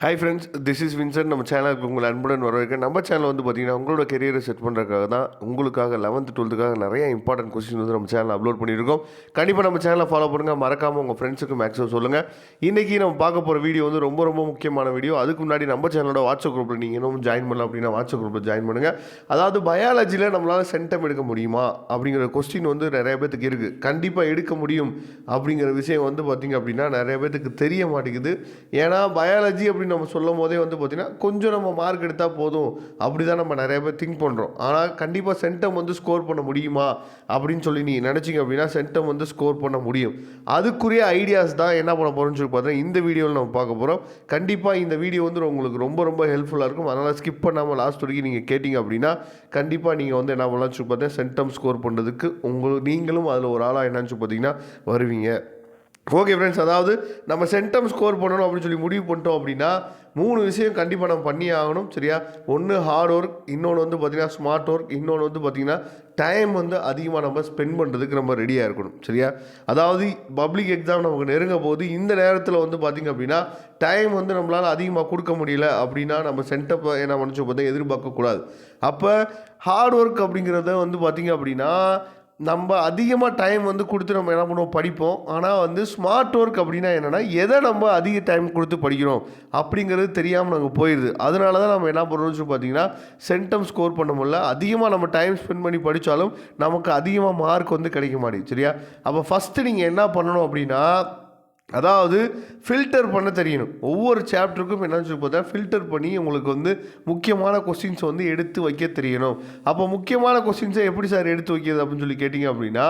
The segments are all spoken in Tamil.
Hi friends, this is Vincent. நம்ம சேனலுக்கு உங்கள் அன்புடன் வரவேற்க. நம்ம சேனல் வந்து பார்த்தீங்கன்னா உங்களோட கெரியரை செட் பண்ணுறதுக்காக தான், உங்களுக்காக 11th 12th நிறைய இம்பார்ட்டன்ட் கொஸ்டின் வந்து நம்ம சேனலில் அப்லோட் பண்ணியிருக்கோம். கண்டிப்பாக நம்ம சேனலை ஃபாலோ பண்ணுங்கள். மறக்காமல் உங்கள் ஃப்ரெண்ட்ஸுக்கு மேக்ஸிமம் சொல்லுங்கள். இன்றைக்கி நம்ம பார்க்க போகிற வீடியோ வந்து ரொம்ப ரொம்ப முக்கியமான வீடியோ. அதுக்கு முன்னாடி நம்ம சேனலோட வாட்ஸ்அப் குரூப்பில் நீங்கள் இன்னும் ஜாயின் பண்ணலாம் அப்படின்னா வாட்ஸ்அப் குரூப்பில் ஜாயின் பண்ணுங்கள். அதாவது பயாலஜியில் நம்மளால் சென்டம் எடுக்க முடியுமா அப்படிங்கிற கொஸ்டின் வந்து நிறைய பேத்துக்கு இருக்குது. கண்டிப்பாக எடுக்க முடியும் அப்படிங்கிற விஷயம் வந்து பார்த்திங்க அப்படின்னா நிறைய பேத்துக்கு தெரிய மாட்டேங்குது. ஏன்னா பயாலஜி அப்படின்னு நம்ம சொல்லும் போதே வந்து பார்த்திங்கன்னா கொஞ்சம் நம்ம மார்க் எடுத்தால் போதும் அப்படி தான் நம்ம நிறைய பேர் திங்க் பண்ணுறோம். ஆனால் கண்டிப்பாக சென்டம் வந்து ஸ்கோர் பண்ண முடியுமா அப்படின்னு சொல்லி நீங்கள் நினச்சிங்க அப்படின்னா சென்டம் வந்து ஸ்கோர் பண்ண முடியும். அதுக்குரிய ஐடியாஸ் தான் என்ன பண்ண போகிறோம்னு சொல்லி பார்த்தா இந்த வீடியோவில் நம்ம பார்க்க போகிறோம். கண்டிப்பாக இந்த வீடியோ வந்து உங்களுக்கு ரொம்ப ரொம்ப ஹெல்ப்ஃபுல்லாக இருக்கும். அதனால் ஸ்கிப் பண்ணாமல் லாஸ்ட் வரைக்கும் நீங்கள் கேட்டிங்க அப்படின்னா கண்டிப்பாக நீங்கள் வந்து என்ன பண்ணலாம்னு சொல்லி பார்த்தா சென்டம் ஸ்கோர் பண்ணுறதுக்கு நீங்களும் அதில் ஒரு ஆளாக என்னன்னு சொல்லி பார்த்தீங்கன்னா வருவீங்க. ஓகே ஃப்ரெண்ட்ஸ், அதாவது நம்ம சென்டம் ஸ்கோர் பண்ணணும் அப்படின்னு சொல்லி முடிவு பண்ணிட்டோம் அப்படின்னா 3 விஷயம் கண்டிப்பாக நம்ம பண்ணி ஆகணும். சரியா? ஒன்று ஹார்ட் ஒர்க், இன்னொன்று வந்து பார்த்திங்கன்னா ஸ்மார்ட் ஒர்க், இன்னொன்று வந்து பார்த்திங்கன்னா டைம் வந்து அதிகமாக நம்ம ஸ்பெண்ட் பண்ணுறதுக்கு நம்ம ரெடியாக இருக்கணும். சரியா? அதாவது பப்ளிக் எக்ஸாம் நமக்கு நெருங்க போது இந்த நேரத்தில் வந்து பார்த்திங்க அப்படின்னா டைம் வந்து நம்மளால் அதிகமாக கொடுக்க முடியல அப்படின்னா நம்ம சென்டப்பை என்ன நினச்சி பார்த்தா எதிர்பார்க்கக்கூடாது. அப்போ ஹார்ட் ஒர்க் அப்படிங்கிறத வந்து பார்த்திங்க அப்படின்னா நம்ம அதிகமாக டைம் வந்து கொடுத்து நம்ம என்ன பண்ணுவோம், படிப்போம். ஆனால் வந்து ஸ்மார்ட் ஒர்க் அப்படின்னா என்னென்னா எதை நம்ம அதிக டைம் கொடுத்து படிக்கிறோம் அப்படிங்கிறது தெரியாமல் நாங்கள் போயிடுது. அதனால தான் நம்ம என்ன பண்ணுறோம்னு சொல்லி பார்த்தீங்கன்னா சென்டம் ஸ்கோர் பண்ண முடியல. அதிகமாக நம்ம டைம் ஸ்பெண்ட் பண்ணி படித்தாலும் நமக்கு அதிகமாக மார்க் வந்து கிடைக்க மாட்டேங்குது. சரியா? அப்போ ஃபஸ்ட்டு நீங்கள் என்ன பண்ணணும் அப்படின்னா, அதாவது ஃபில்டர் பண்ண தெரியணும். ஒவ்வொரு சாப்டருக்கும் என்னன்னு சொல்லி பார்த்தா ஃபில்டர் பண்ணி உங்களுக்கு வந்து முக்கியமான கொஸ்டின்ஸ் வந்து எடுத்து வைக்க தெரியணும். அப்போ முக்கியமான கொஸ்டின்ஸை எப்படி சார் எடுத்து வைக்கிறது அப்படின்னு சொல்லி கேட்டிங்க அப்படின்னா,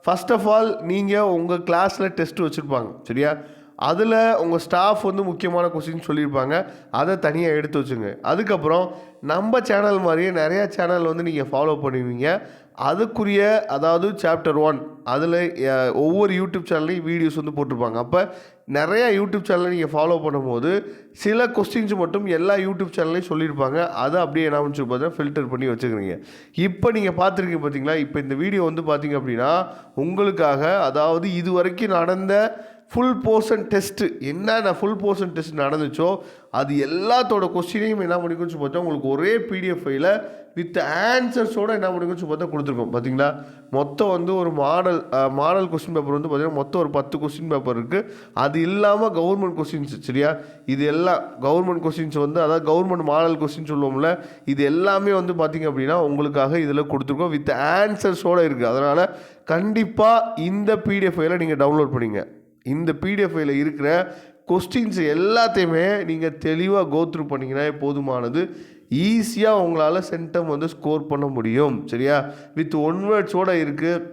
ஃபர்ஸ்ட் ஆஃப் ஆல் நீங்கள் உங்கள் கிளாஸில் டெஸ்ட் வச்சுருப்பாங்க. சரியா? அதில் உங்கள் ஸ்டாஃப் வந்து முக்கியமான கொஸ்டின் சொல்லியிருப்பாங்க. அதை தனியாக எடுத்து வச்சுங்க. அதுக்கப்புறம் நம்ம சேனல் மாதிரியே நிறையா சேனல் வந்து நீங்கள் ஃபாலோ பண்ணுவீங்க. அதுக்குரிய அதாவது சாப்டர் 1 அதில் ஒவ்வொரு யூடியூப் சேனல்லையும் வீடியோஸ் வந்து போட்டிருப்பாங்க. அப்போ நிறையா யூடியூப் சேனலை நீங்கள் ஃபாலோ பண்ணும்போது சில கொஸ்டின்ஸ் மட்டும் எல்லா யூடியூப் சேனல்லையும் சொல்லியிருப்பாங்க. அதை அப்படியே என்ன பண்ணி பார்த்தா ஃபில்டர் பண்ணி வச்சுக்கிறீங்க. இப்போ நீங்கள் பார்த்துருக்கீங்க பார்த்தீங்களா? இப்போ இந்த வீடியோ வந்து பார்த்திங்க அப்படின்னா உங்களுக்காக, அதாவது இது வரைக்கும் நடந்த ஃபுல் போர்ஷன் டெஸ்ட்டு என்னென்ன ஃபுல் போர்ஷன் டெஸ்ட் நடந்துச்சோ அது எல்லாத்தோட கொஸ்டினையும் என்ன பண்ணிக்கோன்னு பார்த்தா உங்களுக்கு ஒரே பிடிஎஃப் ஃபைல வித் ஆன்சர்ஸோடு என்ன பண்ணிக்கோன்னு பார்த்தா கொடுத்துருக்கோம். பார்த்தீங்களா? மொத்தம் வந்து ஒரு மாடல் கொஸ்டின் பேப்பர் வந்து பார்த்திங்கன்னா மொத்தம் ஒரு 10 கொஸ்டின் பேப்பர் இருக்குது. அது இல்லாமல் கவர்மெண்ட் கொஸ்டின்ஸ். சரியா? இது எல்லாம் கவர்மெண்ட் கொஸ்டின்ஸ் வந்து அதாவது கவர்மெண்ட் மாடல் கொஸ்டின் சொல்லுவோம்ல, இது எல்லாமே வந்து பார்த்திங்க அப்படின்னா உங்களுக்காக இதில் கொடுத்துருக்கோம். வித் ஆன்சர்ஸோடு இருக்குது. அதனால் கண்டிப்பாக இந்த பிடிஎஃப் ஃபைலை நீங்கள் டவுன்லோட் பண்ணிங்க. இந்த பிடிஎஃப் ஃபைலில் இருக்கிற கொஸ்டின்ஸ் எல்லாத்தையுமே நீங்கள் தெளிவாக கோத்ரூ பண்ணிங்கன்னா போதுமானது. ஈஸியாக உங்களால் சென்டம் வந்து ஸ்கோர் பண்ண முடியும். சரியா? வித் ஒன் வேர்ட்ஸோடு இருக்குது.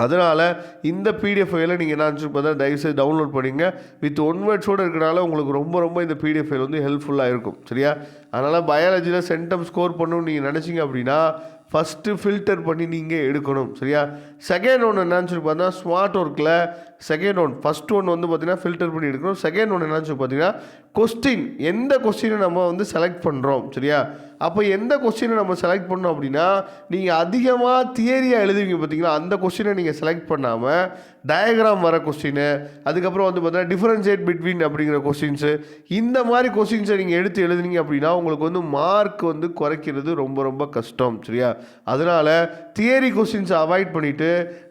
அதனால் இந்த பிடிஎஃப் ஃபைலை நீங்கள் என்ன பார்த்தா தயவுசெய்து டவுன்லோட் பண்ணிங்க. வித் ஒன் வேர்ட்ஸோடு இருக்கிறனால உங்களுக்கு ரொம்ப ரொம்ப இந்த பிடிஎஃப் ஃபைல் வந்து ஹெல்ப்ஃபுல்லாக இருக்கும். சரியா? அதனால் பயாலஜியில் சென்டம் ஸ்கோர் பண்ணணும்னு நீங்கள் நினச்சிங்க அப்படின்னா ஃபஸ்ட்டு ஃபில்டர் பண்ணி நீங்கள் எடுக்கணும். சரியா? செகண்ட் ஒன்று என்னன்னு சொல்லி பார்த்தா ஸ்மார்ட் ஒர்க்கில் செகண்ட் ஒன், ஃபஸ்ட் ஒன் வந்து பார்த்திங்கன்னா ஃபில்டர் பண்ணி எடுக்கணும். செகண்ட் ஒன்று என்னன்னு சொல்லி பார்த்தீங்கன்னா கொஸ்டின், எந்த கொஸ்டினை நம்ம வந்து செலக்ட் பண்ணுறோம். சரியா? அப்போ எந்த கொஸ்டினை நம்ம செலக்ட் பண்ணோம் அப்படின்னா நீங்கள் அதிகமாக தியரியாக எழுதுவீங்க பார்த்தீங்களா, அந்த கொஸ்டினை நீங்கள் செலக்ட் பண்ணாமல் டயக்ராம் வர கொஸ்டின், அதுக்கப்புறம் வந்து பார்த்தீங்கன்னா டிஃபரன்ஷியேட் பிட்வீன் அப்படிங்கிற கொஸ்டின்ஸு, இந்த மாதிரி கொஸ்டின்ஸை நீங்கள் எடுத்து எழுதுனீங்க அப்படின்னா உங்களுக்கு வந்து மார்க் வந்து குறைக்கிறது ரொம்ப ரொம்ப கஷ்டம். சரியா? அதனால் தியரி கொஸ்டின்ஸை அவாய்ட் பண்ணிவிட்டு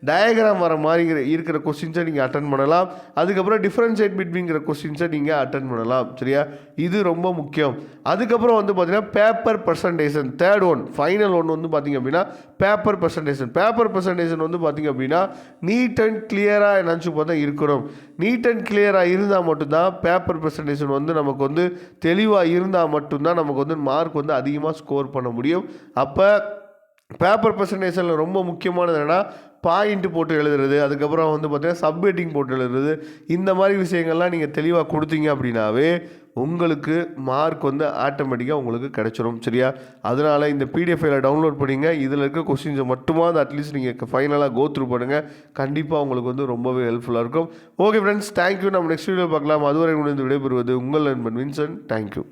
டயக்ராம் வர மாதிரி இருக்கிற கொஸ்டின்ஸை நீங்கள் அட்டன் பண்ணலாம். அதுக்கப்புறம் டிஃபரன்ஷியேட் பிட்வீன்கிற கொஸ்டின்ஸை நீங்கள் அட்டன் பண்ணலாம். சரியா? இது ரொம்ப முக்கியம். அதுக்கப்புறம் வந்து பார்த்தீங்கன்னா paper presentation, third one, final one வந்து பார்த்திங்க அப்படின்னா பேப்பர் பர்சன்டேஷன். பேப்பர் பர்சன்டேஷன் வந்து பார்த்திங்க அப்படின்னா நீட் அண்ட் கிளியராக நினச்சி பார்த்தா இருக்கணும். நீட் அண்ட் கிளியராக இருந்தால் மட்டும்தான் பேப்பர் பர்சன்டேஷன் வந்து நமக்கு வந்து தெளிவாக இருந்தால் மட்டும்தான் நமக்கு வந்து மார்க் வந்து அதிகமாக ஸ்கோர் பண்ண முடியும். அப்போ பேப்பர் பர்சன்டேஷனில் ரொம்ப முக்கியமானது என்னென்னா பாயிண்ட்டு போட்டு எழுதுறது, அதுக்கப்புறம் வந்து பார்த்தீங்கன்னா சப்ஹெட்டிங் போட்டு எழுதுறது, இந்த மாதிரி விஷயங்கள்லாம் நீங்கள் தெளிவாக கொடுத்தீங்க அப்படின்னாவே உங்களுக்கு மார்க் வந்து ஆட்டோமேட்டிக்காக உங்களுக்கு கிடச்சிரும். சரியா? அதனால் இந்த பிடிஎஃப் ஃபைலை டவுன்லோட் பண்ணிங்க. இதில் இருக்க கொஸ்டின்ஸை மட்டுமாவது அட்லீஸ்ட் நீங்கள் ஃபைனலாக கோத்ரூ பண்ணுங்கள். கண்டிப்பாக உங்களுக்கு வந்து ரொம்பவே ஹெல்ப்ஃபுல்லாக இருக்கும். Okay friends, thank you. நம்ம நெக்ஸ்ட் வீடியோ பார்க்கலாம். அதுவரை உங்களுக்கு விடைபெறுவது உங்கள் நண்பன் வின்சென்ட். தேங்க்யூ.